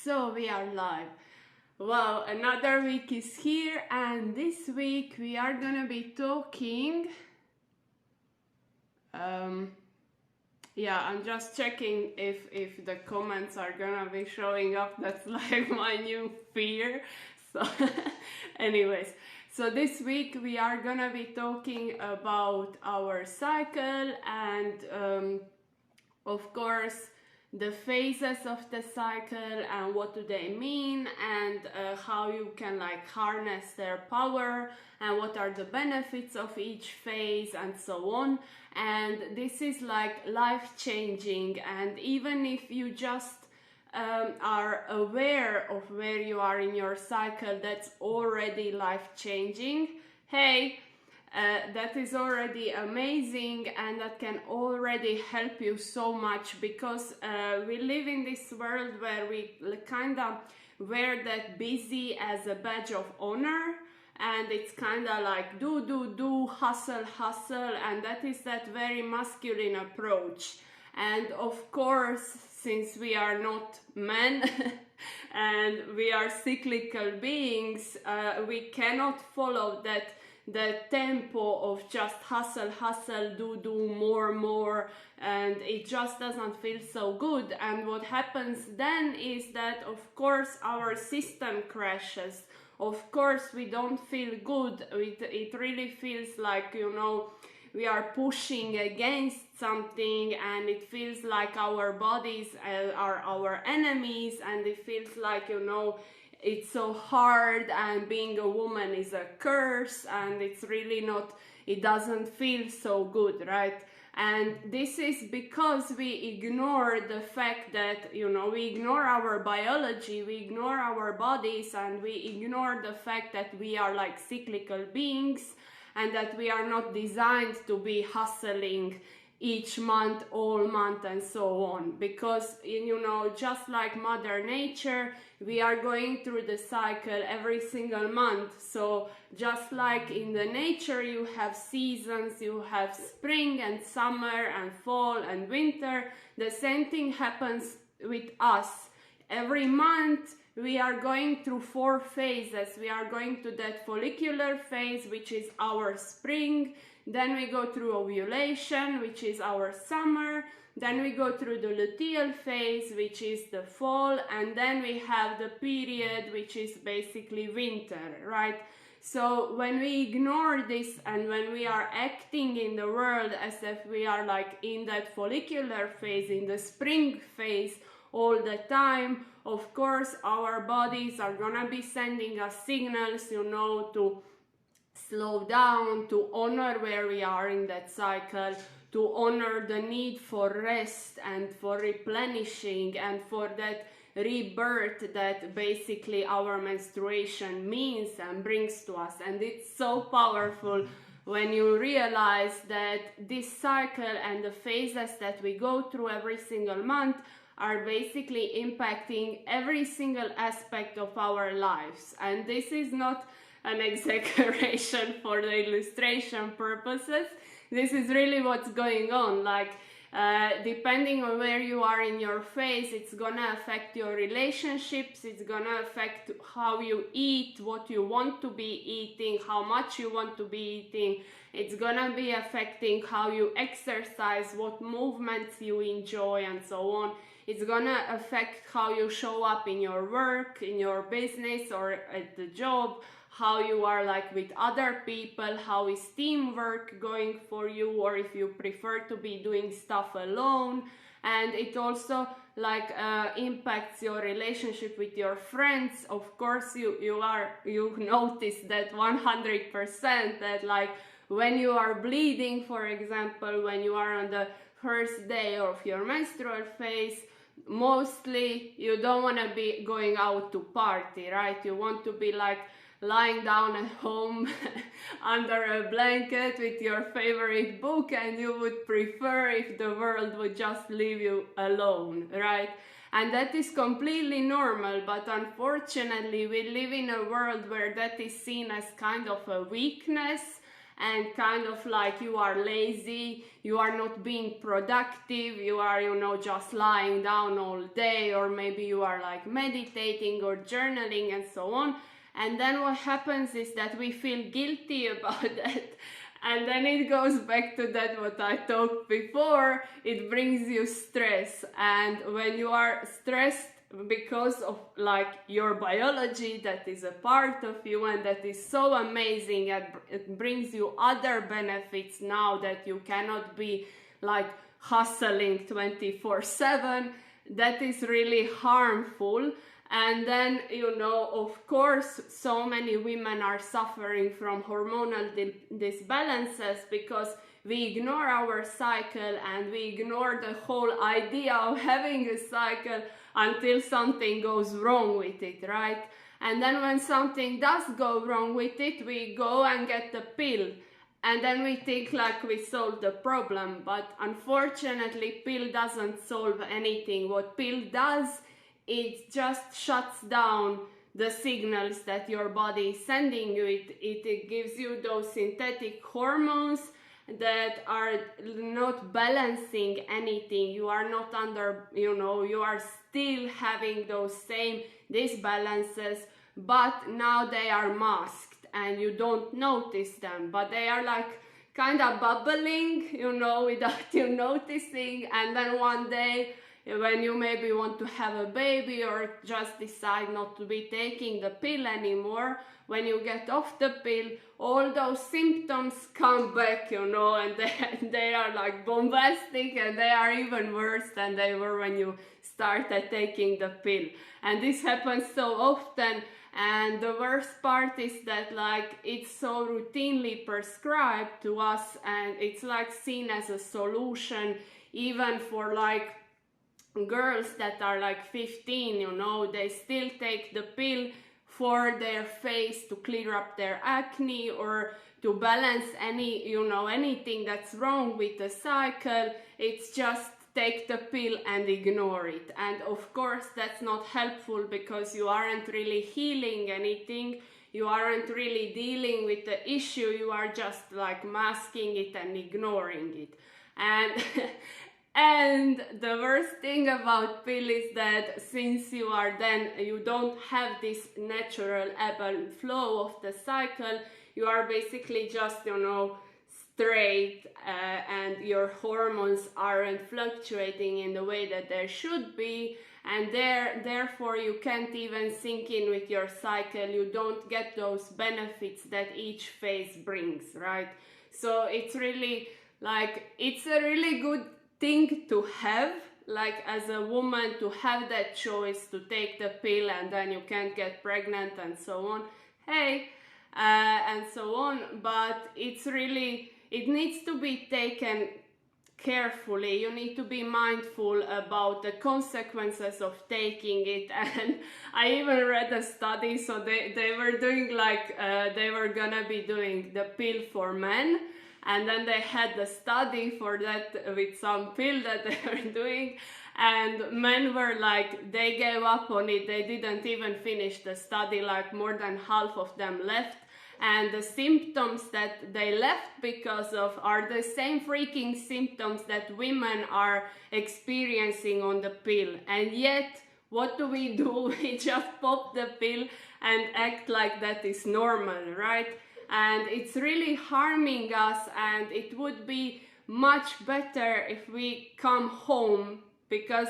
So we are live. Well, another week is here, and this week we are gonna be talking. Yeah, I'm just checking if the comments are gonna be showing up. That's like my new fear. So, anyways, so this week we are gonna be talking about our cycle and, of course, the phases of the cycle and what do they mean, and how you can like harness their power and what are the benefits of each phase and so on. And this is like life changing, and even if you just are aware of where you are in your cycle, that's already life changing. Hey, that is already amazing, and that can already help you so much, because we live in this world where we kind of wear that busy as a badge of honor, and it's kind of like do, hustle, and that is that very masculine approach. And of course, since we are not men and we are cyclical beings, we cannot follow that the tempo of just hustle, do more, and it just doesn't feel so good. And what happens then is that, of course, our system crashes. Of course, we don't feel good. It really feels like, you know, we are pushing against something, and it feels like our bodies are our enemies, and it feels like, you know, it's so hard, and being a woman is a curse, and it's really not, it doesn't feel so good, right? And this is because we ignore the fact that, you know, we ignore our biology, we ignore our bodies, and we ignore the fact that we are like cyclical beings, and that we are not designed to be hustling each month, all month, and so on. Because, you know, just like Mother Nature, we are going through the cycle every single month. So just like in the nature, you have seasons, you have spring and summer and fall and winter. The same thing happens with us. Every month we are going through 4 phases. We are going to that follicular phase, which is our spring. Then we go through ovulation, which is our summer. Then we go through the luteal phase, which is the fall. And then we have the period, which is basically winter, right? So when we ignore this, and when we are acting in the world as if we are like in that follicular phase, in the spring phase all the time, of course our bodies are gonna be sending us signals, you know, to slow down, to honor where we are in that cycle, to honor the need for rest and for replenishing and for that rebirth that basically our menstruation means and brings to us. And it's so powerful when you realize that this cycle and the phases that we go through every single month are basically impacting every single aspect of our lives. And this is not an exaggeration for the illustration purposes. This is really what's going on. Like, depending on where you are in your phase, it's gonna affect your relationships, it's gonna affect how you eat, what you want to be eating, how much you want to be eating. It's gonna be affecting how you exercise, what movements you enjoy, and so on. It's gonna affect how you show up in your work, in your business, or at the job, how you are like with other people, how is teamwork going for you, or if you prefer to be doing stuff alone. And it also like impacts your relationship with your friends. Of course, you notice that 100% that like when you are bleeding, for example, when you are on the first day of your menstrual phase, mostly you don't want to be going out to party, right? You want to be like lying down at home under a blanket with your favorite book, and you would prefer if the world would just leave you alone, right? And that is completely normal, but unfortunately we live in a world where that is seen as kind of a weakness, and kind of like you are lazy, you are not being productive, you are, you know, just lying down all day, or maybe you are like meditating or journaling and so on. And then what happens is that we feel guilty about that. And then it goes back to that what I talked before, it brings you stress. And when you are stressed because of like your biology that is a part of you and that is so amazing, and it brings you other benefits now that you cannot be like hustling 24/7, that is really harmful. And then, you know, of course, so many women are suffering from hormonal disbalances because we ignore our cycle and we ignore the whole idea of having a cycle until something goes wrong with it, right? And then when something does go wrong with it, we go and get the pill. And then we think like we solved the problem. But unfortunately, pill doesn't solve anything. What pill does, it just shuts down the signals that your body is sending you. It gives you those synthetic hormones that are not balancing anything. You are not under, you know, you are still having those same disbalances, but now they are masked and you don't notice them, but they are like kind of bubbling, you know, without you noticing. And then one day, when you maybe want to have a baby or just decide not to be taking the pill anymore, when you get off the pill, all those symptoms come back, you know, and they are like bombastic, and they are even worse than they were when you started taking the pill. And this happens so often. And the worst part is that like it's so routinely prescribed to us, and it's like seen as a solution even for like girls that are like 15, you know, they still take the pill for their face to clear up their acne or to balance any, you know, anything that's wrong with the cycle. It's just take the pill and ignore it. And of course that's not helpful because you aren't really healing anything, you aren't really dealing with the issue, you are just like masking it and ignoring it. And and the worst thing about pill is that since you are then, you don't have this natural ebb and flow of the cycle, you are basically just, you know, straight, and your hormones aren't fluctuating in the way that they should be, and therefore you can't even sync in with your cycle. You don't get those benefits that each phase brings, right? So it's really like, it's a really good thing to have, like as a woman, to have that choice to take the pill and then you can't get pregnant and so on, and so on. But it's really, it needs to be taken carefully. You need to be mindful about the consequences of taking it. And I even read a study, so they were doing like, they were gonna be doing the pill for men, and then they had the study for that with some pill that they were doing, and men were like, they gave up on it, they didn't even finish the study, like more than half of them left. And the symptoms that they left because of are the same freaking symptoms that women are experiencing on the pill. And yet, what do? We just pop the pill and act like that is normal, right? And it's really harming us, and it would be much better if we come home, because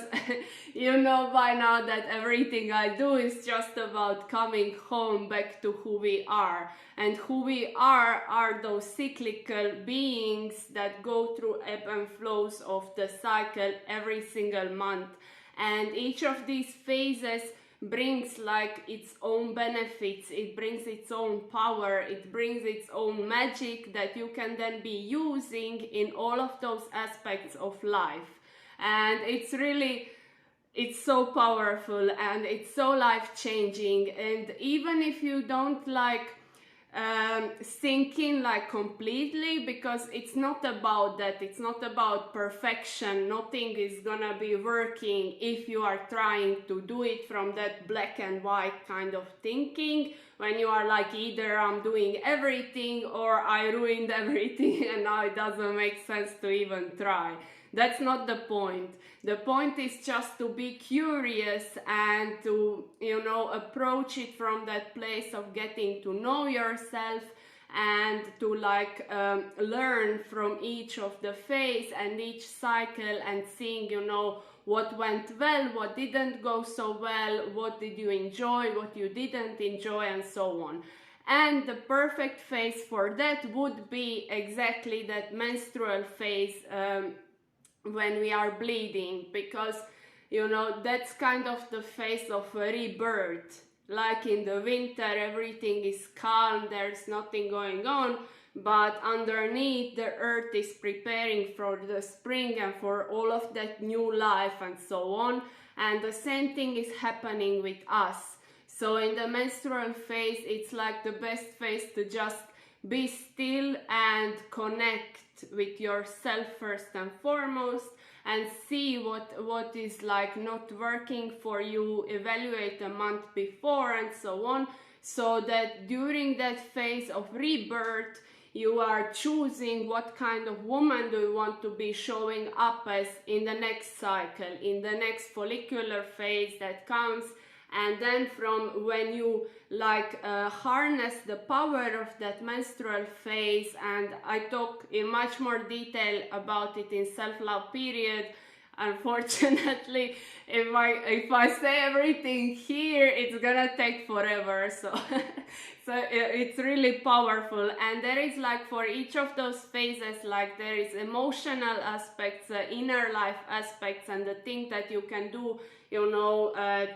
you know by now that everything I do is just about coming home back to who we are. And who we are those cyclical beings that go through ebb and flows of the cycle every single month. And each of these phases brings like its own benefits, it brings its own power, it brings its own magic that you can then be using in all of those aspects of life. And it's really, it's so powerful and it's so life-changing. And even if you don't like sinking like completely, because it's not about that. It's not about perfection. Nothing is gonna be working if you are trying to do it from that black and white kind of thinking, when you are like, either I'm doing everything or I ruined everything and now it doesn't make sense to even try. That's not the point. The point is just to be curious and to, you know, approach it from that place of getting to know yourself, and to like learn from each of the phase and each cycle, and seeing, you know, what went well, what didn't go so well, what did you enjoy, what you didn't enjoy, and so on. And the perfect phase for that would be exactly that menstrual phase, when we are bleeding, because, you know, that's kind of the phase of rebirth. Like in the winter, everything is calm, there's nothing going on, but underneath the earth is preparing for the spring and for all of that new life and so on. And the same thing is happening with us. So in the menstrual phase, it's like the best phase to just be still and connect with yourself first and foremost, and see what is like not working for you, evaluate a month before and so on, so that during that phase of rebirth you are choosing what kind of woman do you want to be showing up as in the next cycle, in the next follicular phase that comes. And then from when you like harness the power of that menstrual phase, and I talk in much more detail about it in self-love period. Unfortunately, if I say everything here, it's gonna take forever. So it's really powerful. And there is like for each of those phases, like there is emotional aspects, inner life aspects, and the thing that you can do, you know,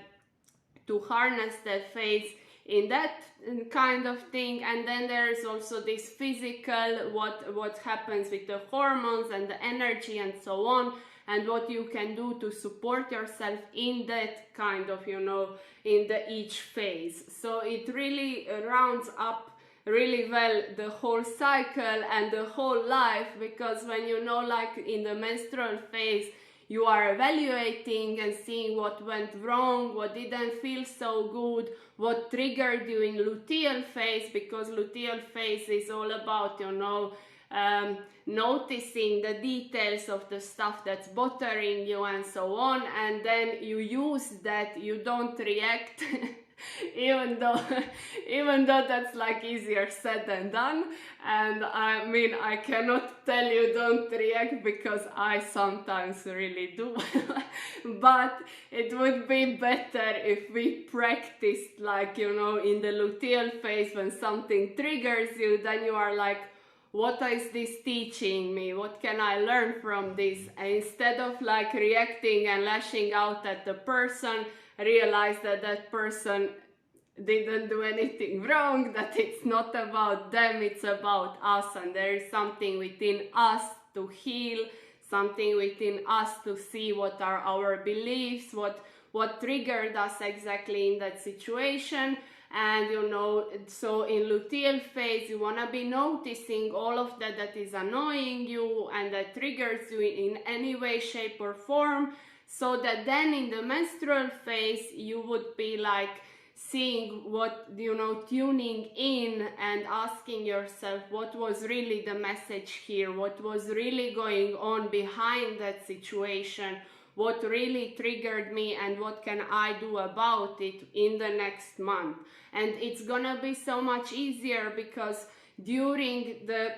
to harness that phase in that kind of thing. And then there is also this physical, what happens with the hormones and the energy and so on, and what you can do to support yourself in that kind of, you know, in the each phase. So it really rounds up really well the whole cycle and the whole life, because when you know, like in the menstrual phase, you are evaluating and seeing what went wrong, what didn't feel so good, what triggered you in luteal phase, because luteal phase is all about, you know, noticing the details of the stuff that's bothering you and so on, and then you use that, you don't react even though that's like easier said than done. And I mean, I cannot tell you don't react, because I sometimes really do but it would be better if we practiced, like, you know, in the luteal phase, when something triggers you, then you are like, what is this teaching me? What can I learn from this? And instead of like reacting and lashing out at the person, realize that that person didn't do anything wrong, that it's not about them, it's about us, and there is something within us to heal, something within us to see what are our beliefs, what triggered us exactly in that situation. And you know, so in luteal phase, you want to be noticing all of that is annoying you and that triggers you in any way, shape or form, so that then in the menstrual phase you would be like seeing what, you know, tuning in and asking yourself what was really the message here, what was really going on behind that situation, what really triggered me, and what can I do about it in the next month. And it's gonna be so much easier, because during the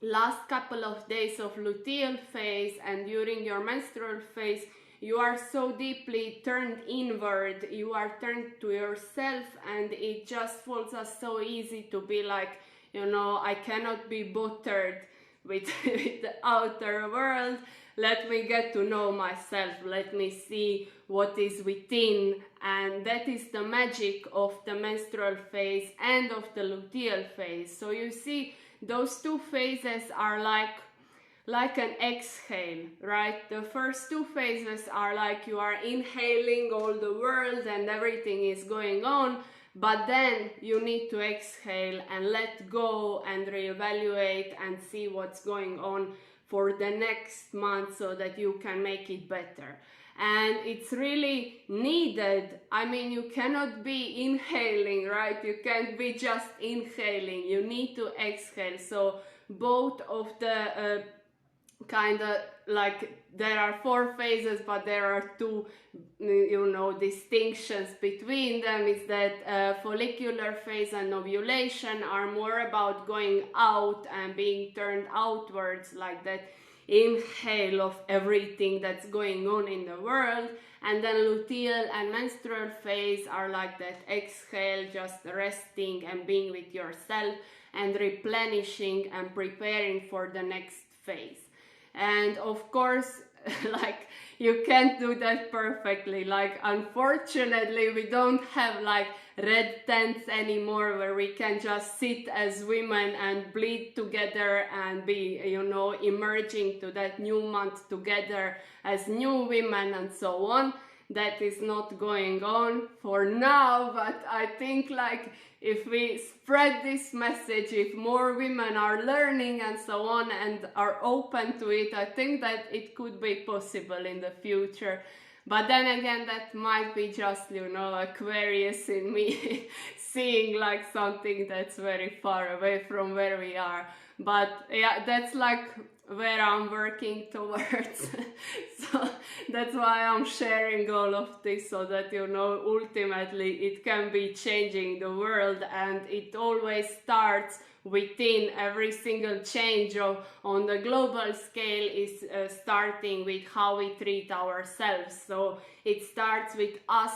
last couple of days of luteal phase and during your menstrual phase, you are so deeply turned inward, you are turned to yourself, and it just falls us so easy to be like, you know, I cannot be bothered with the outer world. Let me get to know myself, let me see what is within. And that is the magic of the menstrual phase and of the luteal phase. So you see, those two phases are like an exhale, right? The first two phases are like you are inhaling all the world and everything is going on, But then you need to exhale and let go and reevaluate and see what's going on for the next month so that you can make it better. And it's really needed. I mean, you cannot be inhaling, right? You can't be just inhaling. You need to exhale. So both of the kind of like, there are 4 phases, but there are 2 distinctions between them. Is that follicular phase and ovulation are more about going out and being turned outwards, like that inhale of everything that's going on in the world. And then luteal and menstrual phase are like that exhale, just resting and being with yourself and replenishing and preparing for the next phase. And of course, like, you can't do that perfectly. Like, unfortunately, we don't have like red tents anymore where we can just sit as women and bleed together and be, emerging to that new month together as new women and so on. That is not going on for now, but I think like if we spread this message, if more women are learning and so on and are open to it, I think that it could be possible in the future. But then again, that might be just, Aquarius in me seeing like something that's very far away from where we are. But yeah, that's like where I'm working towards. So that's why I'm sharing all of this, so that ultimately it can be changing the world. And it always starts within. Every single change on the global scale is starting with how we treat ourselves. So it starts with us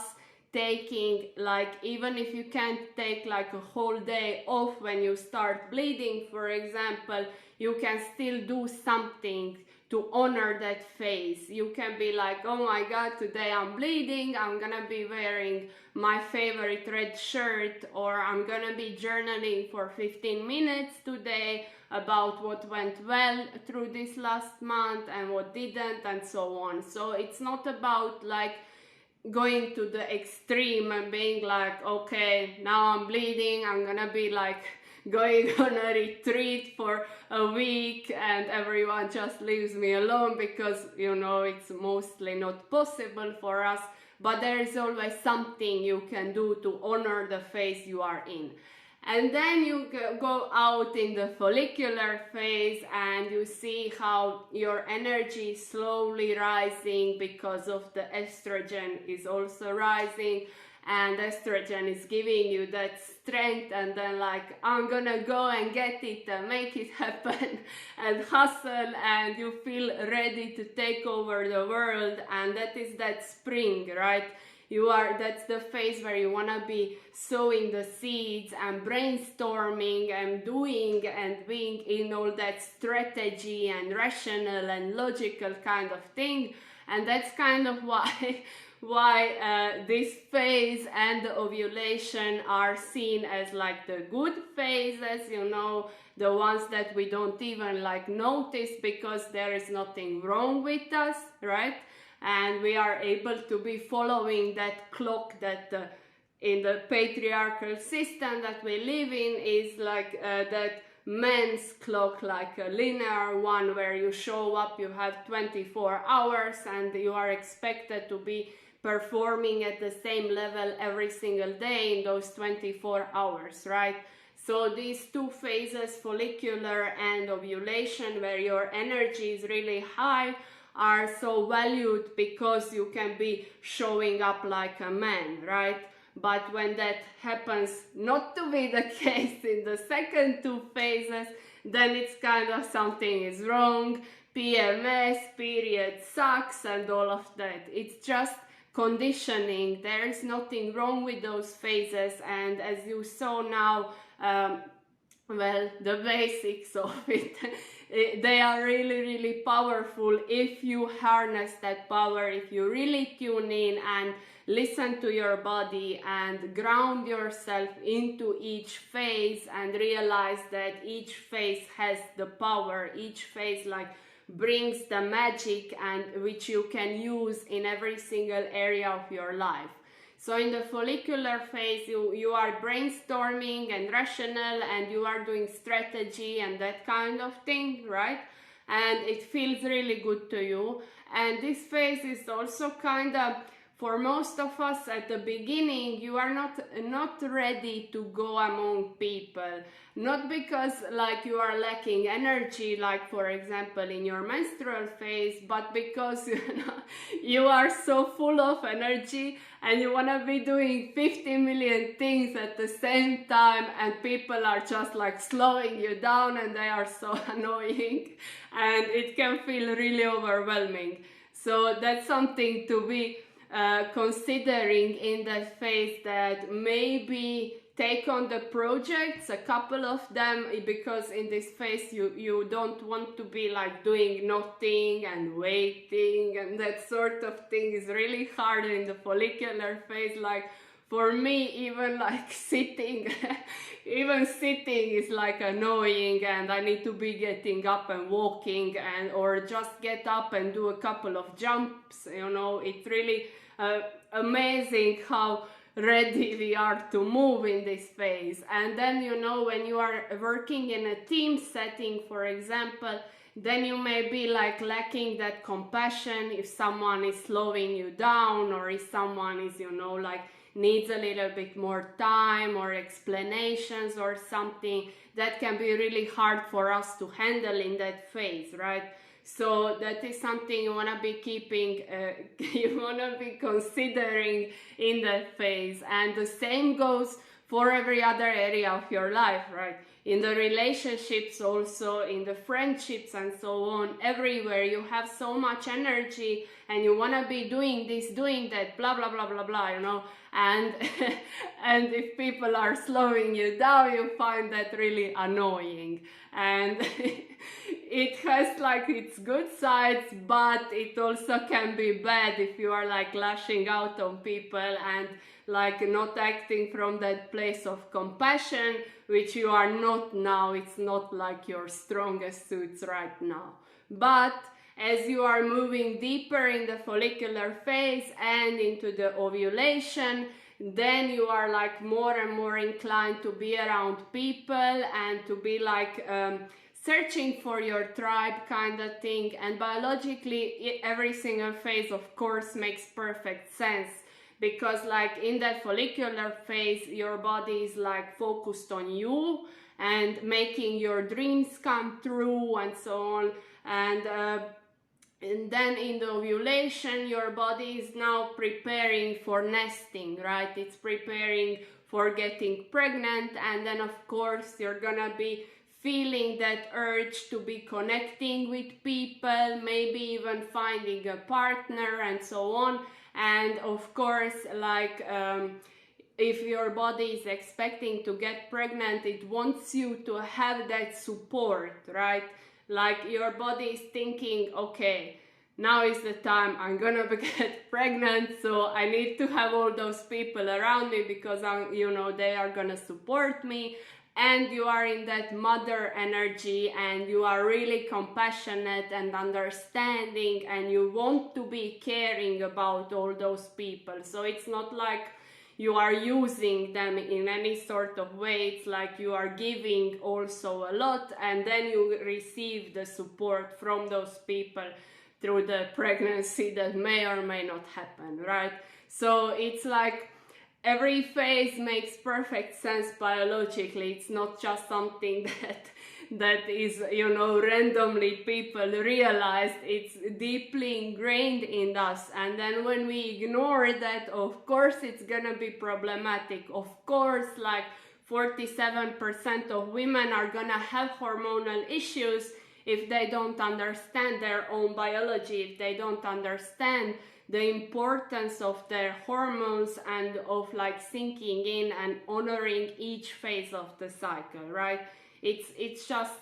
taking, like, even if you can't take like a whole day off when you start bleeding, for example, you can still do something to honor that phase. You can be like, oh my God, today I'm bleeding, I'm gonna be wearing my favorite red shirt, or I'm gonna be journaling for 15 minutes today about what went well through this last month and what didn't, and so on. So it's not about like going to the extreme and being like, okay, now I'm bleeding, I'm gonna be like going on a retreat for a week and everyone just leaves me alone, because it's mostly not possible for us. But there is always something you can do to honor the phase you are in. And then you go out in the follicular phase and you see how your energy is slowly rising because of the estrogen is also rising, and estrogen is giving you that strength, and then like, I'm gonna go and get it and make it happen and hustle, and you feel ready to take over the world. And that is that spring, right? That's the phase where you want to be sowing the seeds and brainstorming and doing and being in all that strategy and rational and logical kind of thing. And that's kind of why this phase and the ovulation are seen as like the good phases, the ones that we don't even like notice, because there is nothing wrong with us, right? And we are able to be following that clock that in the patriarchal system that we live in is like that men's clock, like a linear one where you show up, you have 24 hours and you are expected to be performing at the same level every single day in those 24 hours, right? So these 2 phases, follicular and ovulation, where your energy is really high, are so valued because you can be showing up like a man, right? But when that happens not to be the case in the second 2 phases, then it's kind of something is wrong, PMS, period sucks, and all of that. It's just conditioning. There is nothing wrong with those phases, and as you saw now, well, the basics of it, they are really, really powerful if you harness that power, if you really tune in and listen to your body and ground yourself into each phase and realize that each phase has the power, each phase like brings the magic, and which you can use in every single area of your life. So in the follicular phase, you are brainstorming and rational, and you are doing strategy and that kind of thing, right? And it feels really good to you. And this phase is also kind of, for most of us at the beginning, you are not ready to go among people. Not because like you are lacking energy, like for example in your menstrual phase, but because you are so full of energy and you want to be doing 50 million things at the same time, and people are just like slowing you down and they are so annoying, and it can feel really overwhelming. So that's something to be considering in that phase, that maybe take on the projects, a couple of them, because in this phase you don't want to be like doing nothing and waiting, and that sort of thing is really hard in the follicular phase. Like for me, even like sitting even sitting is like annoying, and I need to be getting up and walking, and or just get up and do a couple of jumps. You know, it's really amazing how ready we are to move in this phase. And then, you know, when you are working in a team setting, for example, then you may be like lacking that compassion if someone is slowing you down, or if someone is, you know, like needs a little bit more time or explanations or something. That can be really hard for us to handle in that phase, right? So that is something you want to be keeping, you want to be considering in that phase. And the same goes for every other area of your life, right? In the relationships also, in the friendships and so on, everywhere you have so much energy and you want to be doing this, doing that, blah, blah, blah, blah, blah, you know. And, and if people are slowing you down, you find that really annoying. And it has like its good sides, but it also can be bad if you are like lashing out on people and like not acting from that place of compassion, which you are not now. It's not like your strongest suits right now. But as you are moving deeper in the follicular phase and into the ovulation, then you are like more and more inclined to be around people and to be like searching for your tribe kind of thing. And biologically, every single phase of course makes perfect sense, because like in that follicular phase, your body is like focused on you and making your dreams come true and so on. And then in the ovulation, your body is now preparing for nesting, right? It's preparing for getting pregnant. And then of course you're gonna be feeling that urge to be connecting with people, maybe even finding a partner and so on. And of course, like if your body is expecting to get pregnant, it wants you to have that support, right? Like your body is thinking, okay, now is the time I'm gonna get pregnant, so I need to have all those people around me because you know, they are gonna support me. And you are in that mother energy, and you are really compassionate and understanding, and you want to be caring about all those people. So it's not like you are using them in any sort of way. It's like you are giving also a lot, and then you receive the support from those people through the pregnancy that may or may not happen, right? So it's like every phase makes perfect sense biologically. It's not just something that is, you know, randomly people realized. It's deeply ingrained in us. And then when we ignore that, of course it's gonna be problematic. Of course, like 47% of women are gonna have hormonal issues if they don't understand their own biology, if they don't understand the importance of their hormones and of like sinking in and honoring each phase of the cycle, right? It's just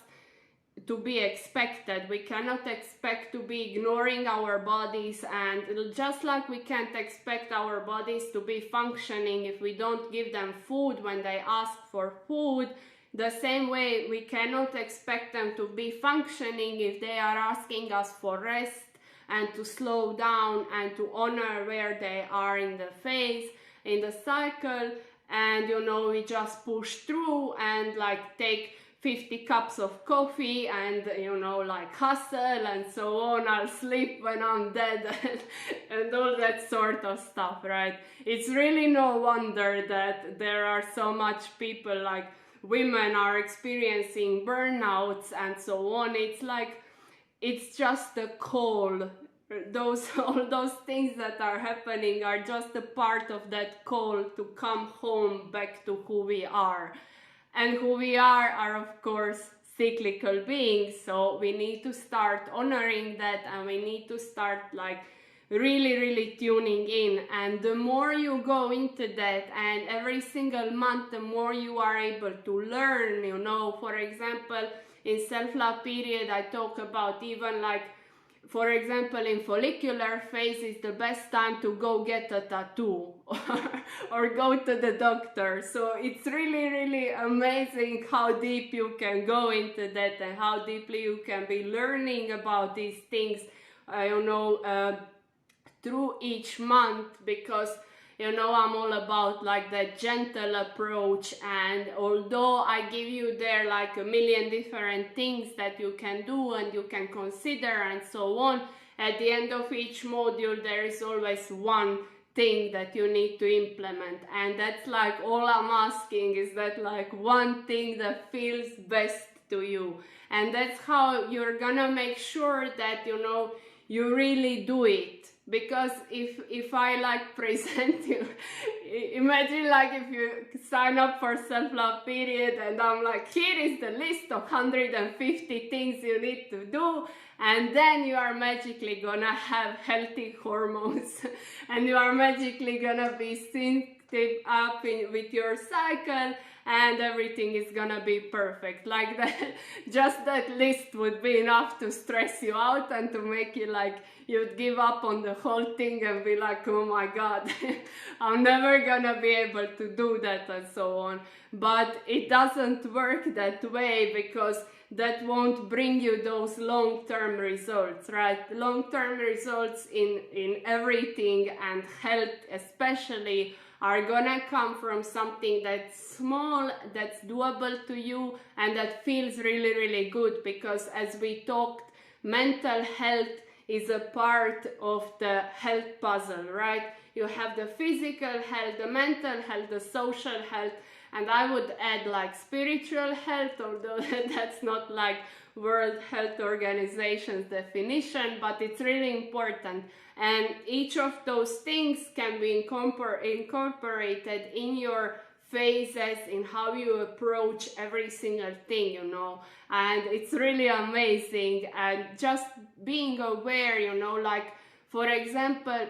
to be expected. We cannot expect to be ignoring our bodies, and just like we can't expect our bodies to be functioning if we don't give them food when they ask for food, the same way we cannot expect them to be functioning if they are asking us for rest and to slow down and to honor where they are in the phase. in the cycle, and you know, we just push through and like take 50 cups of coffee and, you know, like hustle and so on. I'll sleep when I'm dead and all that sort of stuff, right? It's really no wonder that there are so much people, like women are experiencing burnouts and so on. It's like, it's just a call. All those things that are happening are just a part of that call to come home back to who we are. And who we are of course cyclical beings, so we need to start honoring that, and we need to start like really tuning in. And the more you go into that, and every single month the more you are able to learn, you know. For example, in self-love period I talk about even like, for example, in follicular phase is the best time to go get a tattoo or go to the doctor. So it's really amazing how deep you can go into that and how deeply you can be learning about these things, you know, through each month, because you know, I'm all about like that gentle approach. And although I give you there like a million different things that you can do and you can consider and so on, at the end of each module there is always one thing that you need to implement. And that's like all I'm asking, is that like one thing that feels best to you. And that's how you're gonna make sure that, you know, you really do it. Because if I like present you, imagine like if you sign up for self-love period and I'm like, here is the list of 150 things you need to do, and then you are magically gonna have healthy hormones and you are magically gonna be synced up with your cycle, and everything is gonna be perfect. Like that, just that list would be enough to stress you out and to make you like, you'd give up on the whole thing and be like, oh my God, I'm never gonna be able to do that and so on. But it doesn't work that way, because that won't bring you those long-term results, right? Long-term results in everything, and health especially, are gonna come from something that's small, that's doable to you, and that feels really good. Because as we talked, mental health is a part of the health puzzle, right? You have the physical health, the mental health, the social health, and I would add like spiritual health, although that's not like World Health Organization's definition, but it's really important. And each of those things can be incorporated in your phases, in how you approach every single thing, you know. And it's really amazing. And just being aware, you know, like for example,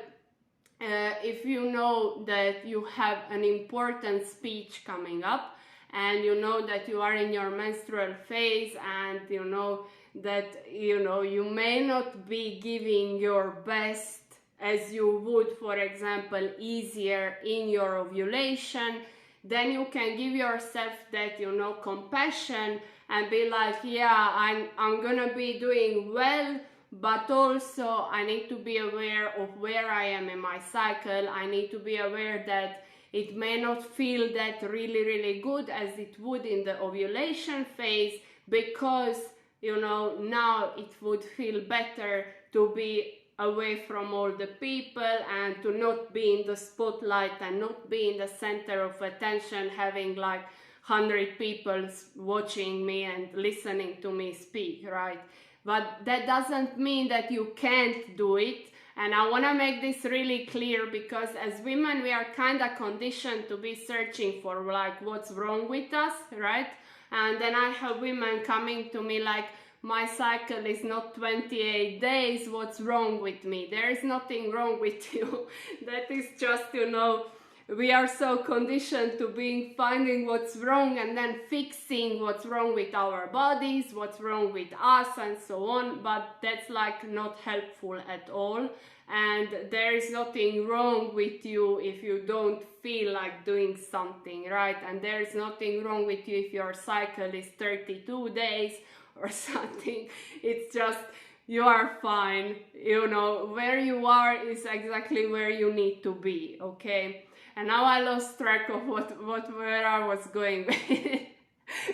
if you know that you have an important speech coming up, and you know that you are in your menstrual phase, and you know that, you know, you may not be giving your best as you would, for example, easier in your ovulation, then you can give yourself that, you know, compassion and be like, yeah, I'm gonna be doing well, but also I need to be aware of where I am in my cycle. I need to be aware that it may not feel that really good as it would in the ovulation phase, because, you know, now it would feel better to be away from all the people and to not be in the spotlight and not be in the center of attention, having like 100 people watching me and listening to me speak, right? But that doesn't mean that you can't do it. And I want to make this really clear, because as women we are kind of conditioned to be searching for like what's wrong with us, right? And then I have women coming to me like, my cycle is not 28 days, what's wrong with me? There is nothing wrong with you. That is just, you know, we are so conditioned to finding what's wrong and then fixing what's wrong with our bodies, what's wrong with us and so on, but that's like not helpful at all. And there is nothing wrong with you if you don't feel like doing something, right? And there is nothing wrong with you if your cycle is 32 days or something. It's just, you are fine, you know, where you are is exactly where you need to be, okay? And now I lost track of where I was going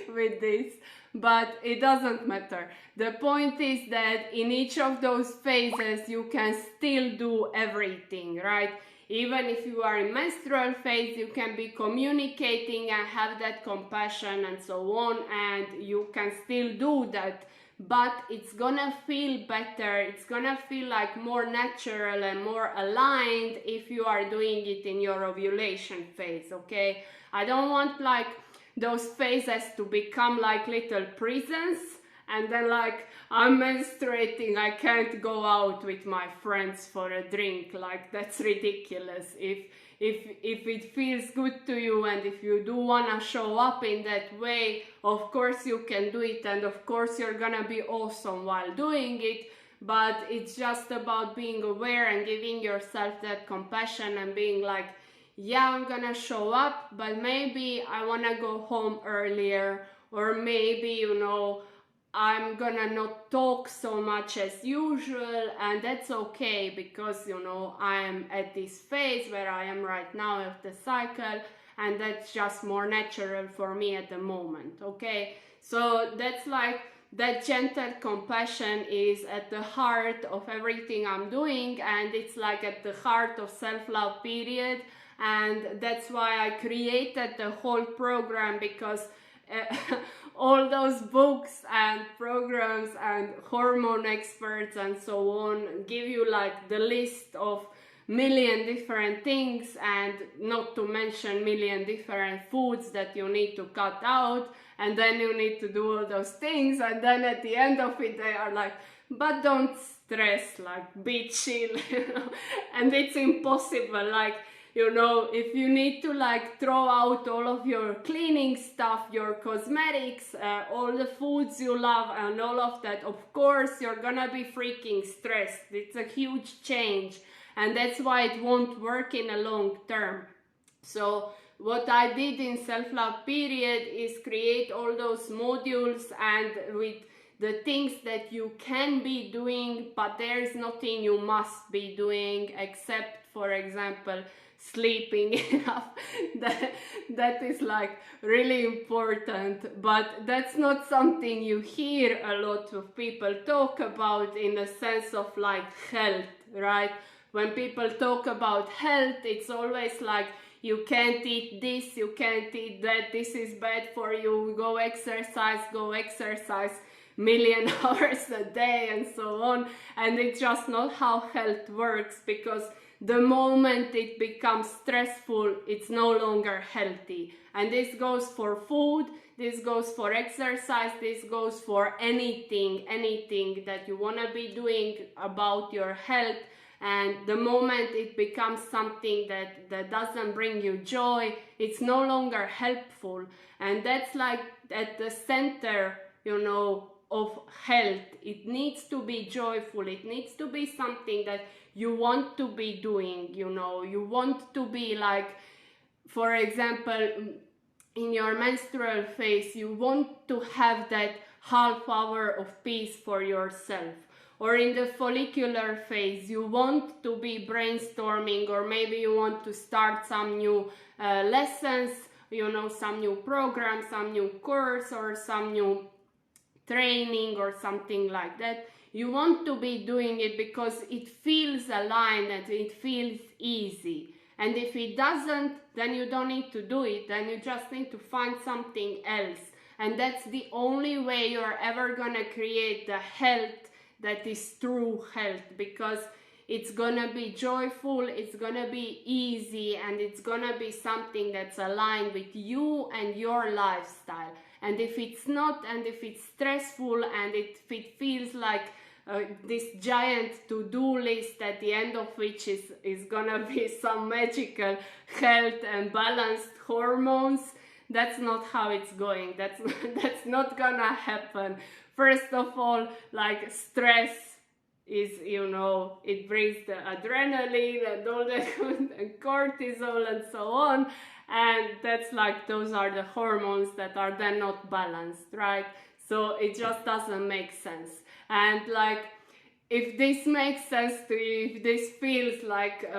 with this, but it doesn't matter. The point is that in each of those phases you can still do everything, right? Even if you are in menstrual phase, you can be communicating and have that compassion and so on, and you can still do that, but it's gonna feel better, it's gonna feel like more natural and more aligned if you are doing it in your ovulation phase, okay? I don't want like those phases to become like little prisons, and then like I'm menstruating, I can't go out with my friends for a drink. Like that's ridiculous. If it feels good to you and if you do wanna show up in that way, of course you can do it, and of course you're gonna be awesome while doing it. But it's just about being aware and giving yourself that compassion and being like, yeah, I'm gonna show up, but maybe I wanna go home earlier, or maybe, you know, I'm gonna not talk so much as usual, and that's okay, because, you know, I am at this phase where I am right now of the cycle, and that's just more natural for me at the moment, okay? So that's like, that gentle compassion is at the heart of everything I'm doing, and it's like at the heart of self-love period. And that's why I created the whole program, because all those books and programs and hormone experts and so on give you like the list of million different things, and not to mention million different foods that you need to cut out, and then you need to do all those things, and then at the end of it they are like, but don't stress, like be chill, you know? And it's impossible. Like, you know, if you need to like throw out all of your cleaning stuff, your cosmetics, all the foods you love and all of that, of course you're gonna be freaking stressed. It's a huge change, and that's why it won't work in a long term. So what I did in self-love period is create all those modules, and with the things that you can be doing, but there is nothing you must be doing, except, for example, sleeping enough. That is like really important, but that's not something you hear a lot of people talk about in the sense of like health, right? When people talk about health, it's always like, you can't eat this, you can't eat that, this is bad for you, go exercise million hours a day and so on. And it's just not how health works, because the moment it becomes stressful, it's no longer healthy. And this goes for food, this goes for exercise, this goes for anything that you want to be doing about your health. And the moment it becomes something that doesn't bring you joy, it's no longer helpful. And that's like at the center, you know, of health. It needs to be joyful. It needs to be something that you want to be doing, you know. You want to be like, for example, in your menstrual phase, you want to have that half hour of peace for yourself. Or in the follicular phase, you want to be brainstorming, or maybe you want to start some new lessons, you know, some new program, some new course, or some new training or something like that. You want to be doing it because it feels aligned and it feels easy. And if it doesn't, then you don't need to do it. Then you just need to find something else. And that's the only way you're ever gonna create the health that is true health, because it's gonna be joyful, it's gonna be easy, and it's gonna be something that's aligned with you and your lifestyle. And if it's not, and if it's stressful, and if it feels like this giant to-do list at the end of which is gonna be some magical health and balanced hormones, that's not how it's going. That's not gonna happen. First of all, like, stress is, you know, it brings the adrenaline and all that and cortisol and so on, and that's like, those are the hormones that are then not balanced, right? So it just doesn't make sense. And like, if this makes sense to you, if this feels like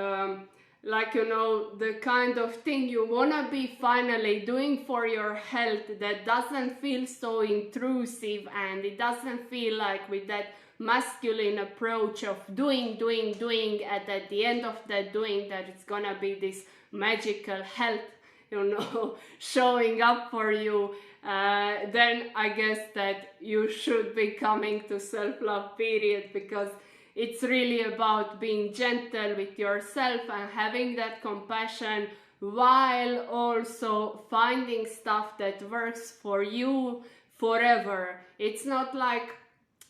like, you know, the kind of thing you wanna be finally doing for your health that doesn't feel so intrusive, and it doesn't feel like with that masculine approach of doing, and at the end of that doing that it's gonna be this magical health, you know, showing up for you. Then I guess that you should be coming to self-love period, because it's really about being gentle with yourself and having that compassion, while also finding stuff that works for you forever. It's not like,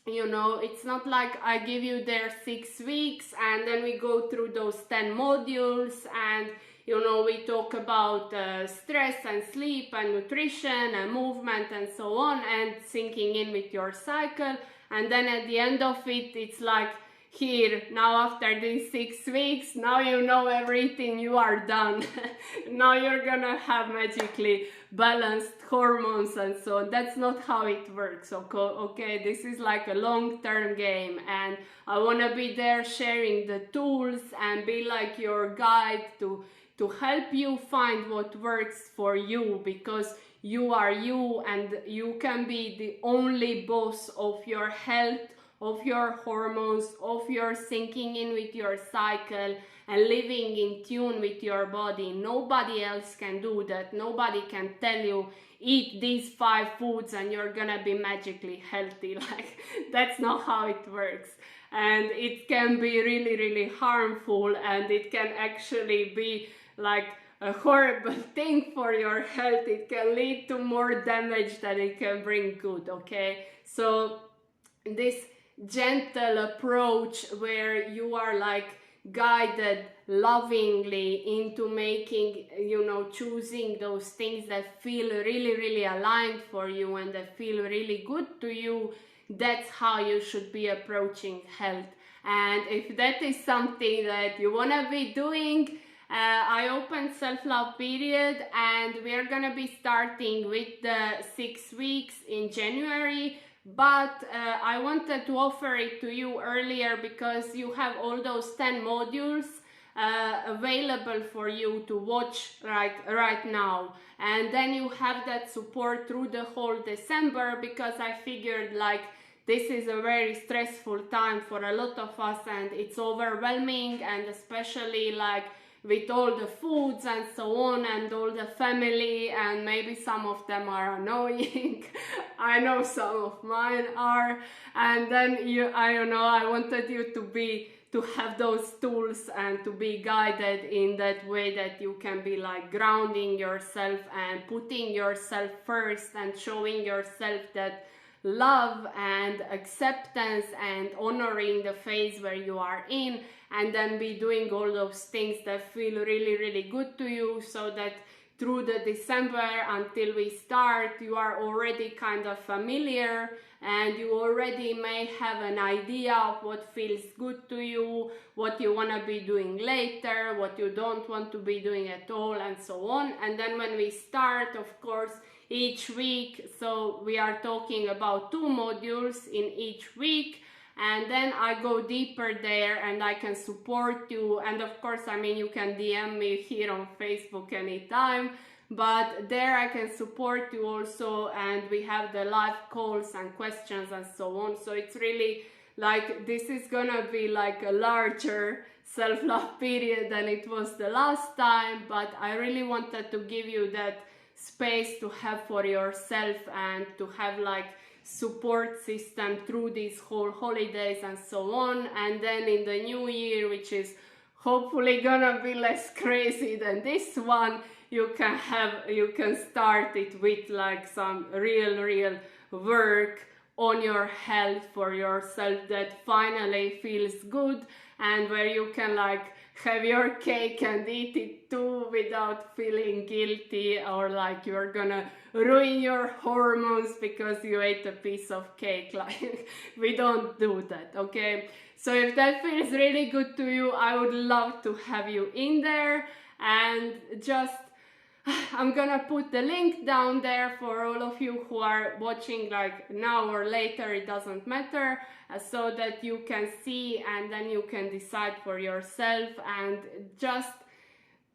you know, it's not like I give you there 6 weeks and then we go through those 10 modules and, you know, we talk about stress and sleep and nutrition and movement and so on, and syncing in with your cycle. And then at the end of it, it's like, here, now after these 6 weeks, now you know everything, you are done. Now you're gonna have magically balanced hormones and so on. That's not how it works, okay? This is like a long-term game, and I wanna be there sharing the tools and be like your guide to help you find what works for you, because you are you, and you can be the only boss of your health, of your hormones, of your syncing in with your cycle and living in tune with your body. Nobody else can do that. Nobody can tell you, eat these 5 foods and you're gonna be magically healthy. Like, that's not how it works. And it can be really, really harmful, and it can actually be like a horrible thing for your health. It can lead to more damage than it can bring good, okay? So this gentle approach where you are like guided lovingly into making, you know, choosing those things that feel really, really aligned for you and that feel really good to you, that's how you should be approaching health. And if that is something that you want to be doing, I opened self-love period, and we are gonna be starting with the 6 weeks in January. But I wanted to offer it to you earlier because you have all those 10 modules available for you to watch right now, and then you have that support through the whole December, because I figured like this is a very stressful time for a lot of us, and it's overwhelming, and especially like with all the foods and so on, and all the family, and maybe some of them are annoying. I know some of mine are. And then I don't know, I wanted you to have those tools and to be guided in that way, that you can be like grounding yourself and putting yourself first and showing yourself that love and acceptance and honoring the phase where you are in, and then be doing all those things that feel really, really good to you, so that through the December until we start, you are already kind of familiar, and you already may have an idea of what feels good to you, what you want to be doing later, what you don't want to be doing at all, and so on. And then when we start, of course, each week, so we are talking about 2 modules in each week, and then I go deeper there and I can support you. And of course, I mean, you can DM me here on Facebook anytime, but there I can support you also, and we have the live calls and questions and so on. So it's really like, this is gonna be like a larger self-love period than it was the last time, but I really wanted to give you that space to have for yourself and to have like support system through these whole holidays and so on. And then in the new year, which is hopefully gonna be less crazy than this one, you can start it with like some real work on your health for yourself that finally feels good, and where you can like have your cake and eat it too without feeling guilty, or like you're gonna ruin your hormones because you ate a piece of cake. Like, we don't do that, okay? So if that feels really good to you, I would love to have you in there. And just I'm gonna put the link down there for all of you who are watching like now or later, it doesn't matter, so that you can see and then you can decide for yourself. And just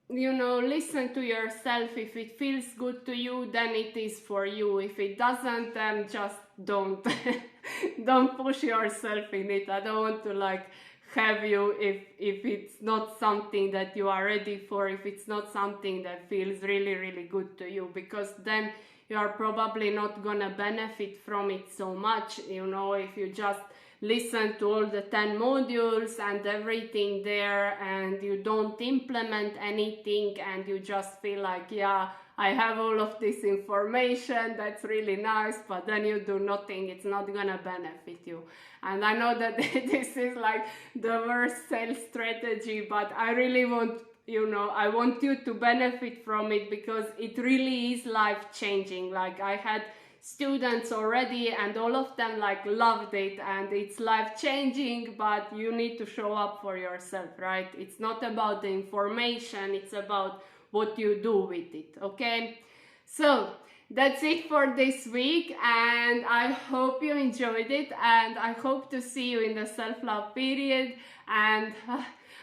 you know, listen to yourself. If it feels good to you, then it is for you. If it doesn't, then just don't don't push yourself in it. I don't want to like have you if it's not something that you are ready for, if it's not something that feels really, really good to you, because then you are probably not gonna benefit from it so much. You know, if you just listen to all the 10 modules and everything there and you don't implement anything and you just feel like, yeah, I have all of this information, that's really nice, but then you do nothing, it's not gonna benefit you. And I know that this is like the worst sales strategy, but I really want, you know, I want you to benefit from it, because it really is life-changing. Like, I had students already and all of them like loved it, and it's life-changing, but you need to show up for yourself, right? It's not about the information, it's about what you do with it, okay? So that's it for this week, and I hope you enjoyed it, and I hope to see you in the self-love period, and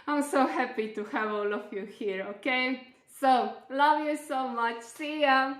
I'm so happy to have all of you here, okay? So, love you so much. See ya!